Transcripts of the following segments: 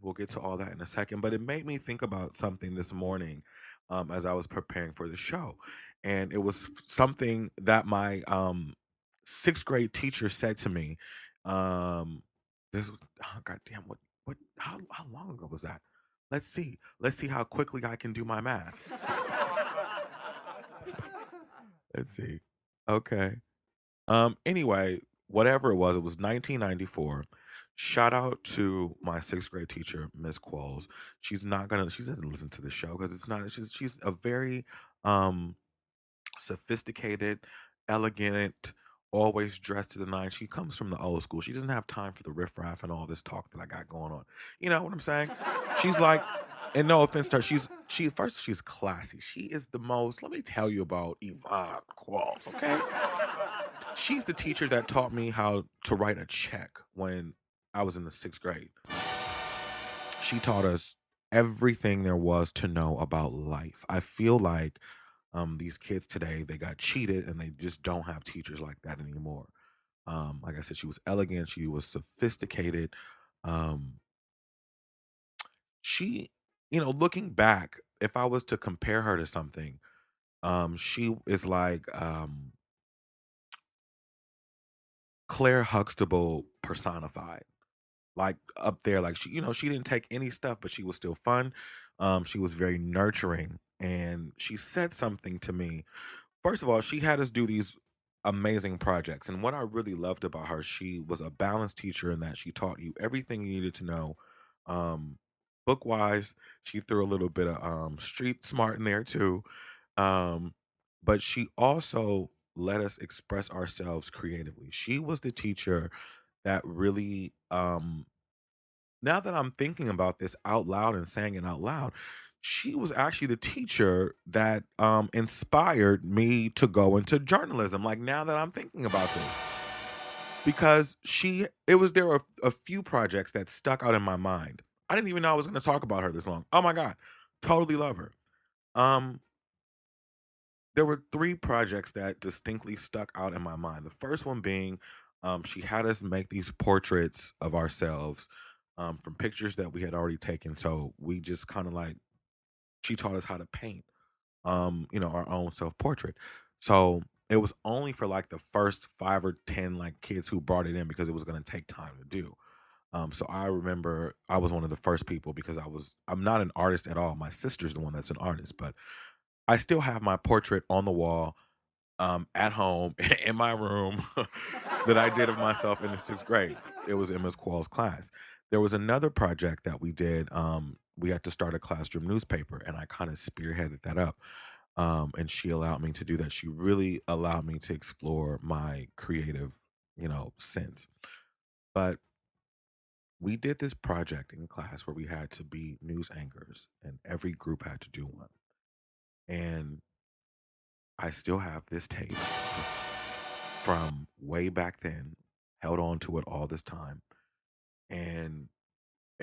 we'll get to all that in a second. But it made me think about something this morning, as I was preparing for the show, and it was something that my sixth grade teacher said to me. Um, this was, oh, God damn, what how long ago was that? Let's see how quickly I can do my math. Let's see. Okay. Anyway, whatever it was 1994. Shout out to my sixth grade teacher, Miss Qualls. She doesn't listen to the show because it's not, she's a very um sophisticated, elegant, always dressed to the nines. She comes from the old school. She doesn't have time for the riffraff and all this talk that I got going on. You know what I'm saying? She's like, and no offense to her, she's classy. She is the most. Let me tell you about Yvonne Qualls, okay? She's the teacher that taught me how to write a check when I was in the sixth grade. She taught us everything there was to know about life. I feel like these kids today, they got cheated and they just don't have teachers like that anymore. Like I said, she was elegant, she was sophisticated. Um, she, looking back, if I was to compare her to something, she is like Claire Huxtable personified. Like up there, like she didn't take any stuff, but she was still fun. She was very nurturing, and she said something to me. First of all, she had us do these amazing projects, and what I really loved about her, she was a balanced teacher in that she taught you everything you needed to know. Um, Book wise, she threw a little bit of street smart in there too. Um, but she also let us express ourselves creatively. She was the teacher that really now that I'm thinking about this out loud and saying it out loud, she was actually the teacher that inspired me to go into journalism. Like now that I'm thinking about this, because there were a few projects that stuck out in my mind. I didn't even know I was going to talk about her this long. Oh my god, totally love her. Um, there were three projects that distinctly stuck out in my mind. The first one being, she had us make these portraits of ourselves from pictures that we had already taken. So we just kind of like, she taught us how to paint, our own self portrait. So it was only for like the first 5 or 10 like kids who brought it in because it was going to take time to do. So I remember I was one of the first people because I'm not an artist at all. My sister's the one that's an artist, but I still have my portrait on the wall at home in my room that I did of myself in the sixth grade. It was Emma's Qualls class. There was another project that we did. We had to start a classroom newspaper, and I kind of spearheaded that up. And she allowed me to do that. She really allowed me to explore my creative, sense. But we did this project in class where we had to be news anchors, and every group had to do one. And I still have this tape from way back then, held on to it all this time. And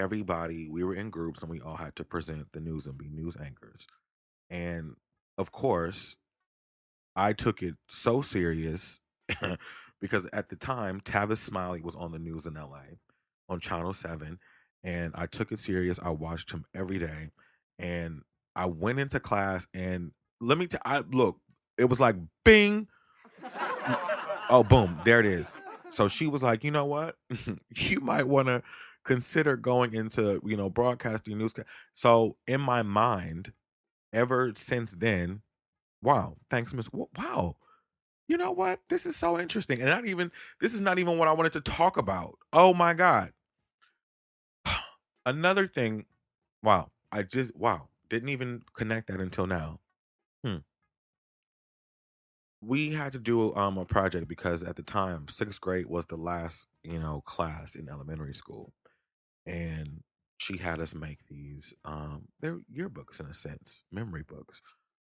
we were in groups and we all had to present the news and be news anchors. And of course, I took it so serious because at the time, Tavis Smiley was on the news in LA on Channel 7. And I took it serious. I watched him every day. And I went into class and look, it was like bing. Oh, boom, there it is. So she was like, you know what? You might want to consider going into, broadcasting newscast. So in my mind, ever since then, wow, thanks, Miss. Wow. You know what? This is so interesting. And this is not even what I wanted to talk about. Oh my God. Another thing, wow. Wow. Didn't even connect that until now. Hmm. We had to do a project because at the time, sixth grade was the last, class in elementary school. And she had us make these they're yearbooks in a sense, memory books.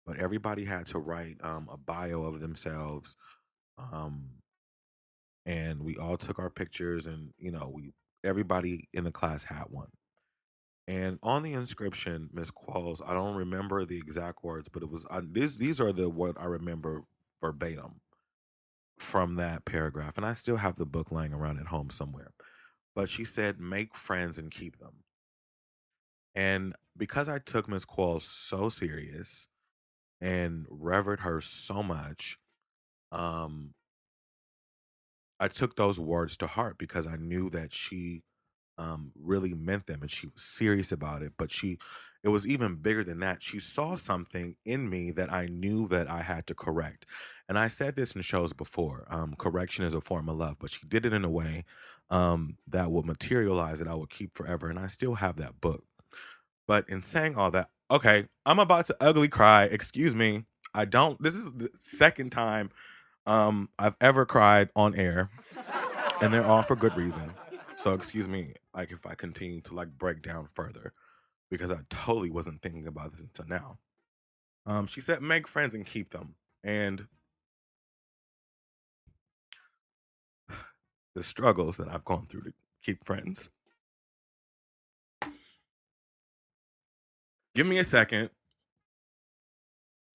But everybody had to write a bio of themselves. Um and we all took our pictures and we everybody in the class had one. And on the inscription, Miss Qualls, I don't remember the exact words, but it was these are the what I remember verbatim from that paragraph. And I still have the book laying around at home somewhere. But she said, make friends and keep them. And because I took Miss Quall so serious and revered her so much, um, I took those words to heart because I knew that she really meant them and she was serious about it. But it was even bigger than that. She saw something in me that I knew that I had to correct. And I said this in shows before, correction is a form of love, but she did it in a way that would materialize that I would keep forever. And I still have that book. But in saying all that, okay, I'm about to ugly cry. Excuse me. I don't, this is the second time I've ever cried on air, and they're all for good reason. So excuse me, like if I continue to like break down further, because I totally wasn't thinking about this until now. She said, make friends and keep them. And the struggles that I've gone through to keep friends. Give me a second.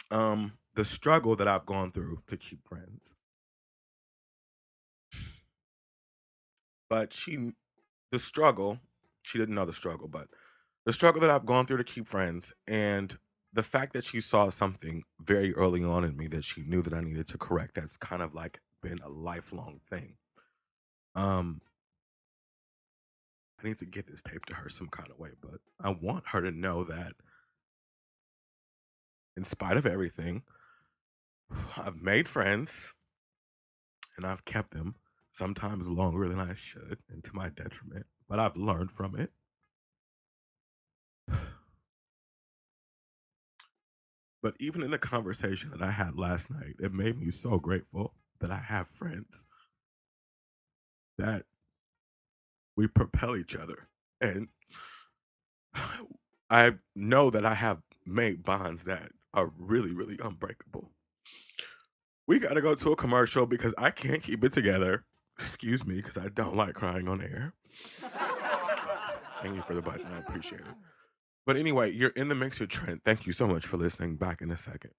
The struggle that I've gone through to keep friends. But the struggle, she didn't know the struggle, but the struggle that I've gone through to keep friends and the fact that she saw something very early on in me that she knew that I needed to correct, that's kind of like been a lifelong thing. Um, I need to get this tape to her some kind of way, but I want her to know that in spite of everything, I've made friends and I've kept them sometimes longer than I should and to my detriment, but I've learned from it. But even in the conversation that I had last night, it made me so grateful that I have friends that we propel each other. And I know that I have made bonds that are really, really unbreakable. We got to go to a commercial because I can't keep it together. Excuse me, because I don't like crying on air. Thank you for the button. I appreciate it. But anyway, you're in the mix with Trent. Thank you so much for listening. Back in a second.